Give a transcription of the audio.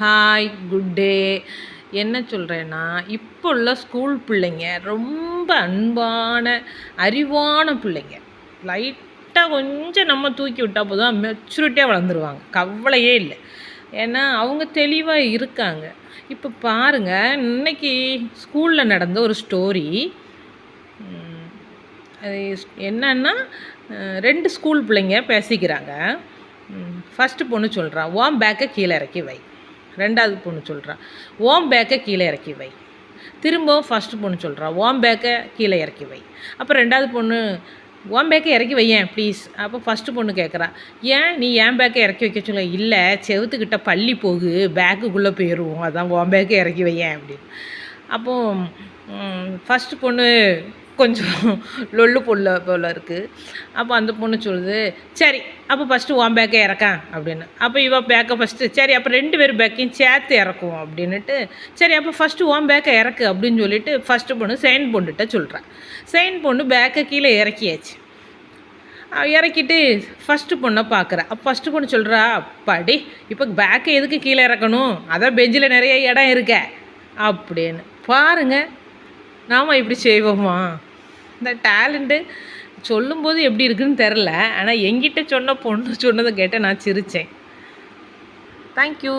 Hi, good day. என்ன சொல்கிறேன்னா, இப்போ உள்ள ஸ்கூல் பிள்ளைங்க ரொம்ப அன்பான, அறிவான பிள்ளைங்க. லைட்டாக கொஞ்சம் நம்ம தூக்கி விட்டால் போதும் மெச்சூரிட்டியாக வளர்ந்துருவாங்க. கவலையே இல்லை. ஏன்னா அவங்க தெளிவாக இருக்காங்க. இப்போ பாருங்கள், இன்னைக்கு ஸ்கூலில் நடந்த ஒரு ஸ்டோரி. அது என்னன்னா, 2 ஸ்கூல் பிள்ளைங்க பேசிக்கிறாங்க. ஃபஸ்ட்டு பொண்ணு சொல்கிறா, "உன் பேக்கை கீழே இறக்கி வை." 2வது பொண்ணு சொல்கிறா, "உன் பேக்கை கீழே இறக்கி வை." திரும்பவும் ஃபஸ்ட்டு பொண்ணு சொல்கிறா, "உன் பேக்கை கீழே இறக்கி வை." அப்போ 2வது பொண்ணு, "உன் பேக்கை இறக்கி வையேன் ப்ளீஸ்." அப்போ ஃபஸ்ட்டு பொண்ணு கேட்குறா, "ஏன் நீ என் பேக்கை இறக்கி வைக்க சொல்ல?" "இல்லை, செவுத்துக்கிட்ட பள்ளி போகு, பேக்குக்குள்ளே போயிடுவோம், அதான் உன் பேக்கை இறக்கி வையேன்." அப்படின்னு. அப்போது ஃபஸ்ட்டு பொண்ணு கொஞ்சம் லொல்லு போல் இருக்குது. அப்போ அந்த பொண்ணு சொல்லுது, "சரி, அப்போ ஃபஸ்ட்டு உன் பேக்கை இறக்கான்." அப்படின்னு. அப்போ இவன் பேக்கை ஃபஸ்ட்டு, சரி அப்போ 2 பேர் பேக்கையும் சேர்த்து இறக்குவோம் அப்படின்னுட்டு, சரி அப்போ ஃபஸ்ட்டு உன் பேக்கை இறக்கு அப்படின்னு சொல்லிட்டு ஃபஸ்ட்டு பொண்ணு செகண்ட் பொண்ணுகிட்ட சொல்கிறான். செகண்ட் பொண்ணு பேக்கை கீழே இறக்கியாச்சு. இறக்கிட்டு ஃபஸ்ட்டு பொண்ணை பார்க்குறா. அப்போ ஃபஸ்ட்டு பொண்ணு சொல்கிறா, "அப்பாடி, இப்போ பேக்கை எதுக்கு கீழே இறக்கணும், அதான் பெஞ்சில் நிறைய இடம் இருக்க." அப்படின்னு. பாருங்கள், நாம் இப்படி செய்வோமா? இந்த டேலண்ட்டு சொல்லும்போது எப்படி இருக்குதுன்னு தெரில. ஆனால் என்கிட்ட சொன்ன பொண்ணு சொன்னதை கேட்டு நான் சிரித்தேன். தேங்க்யூ.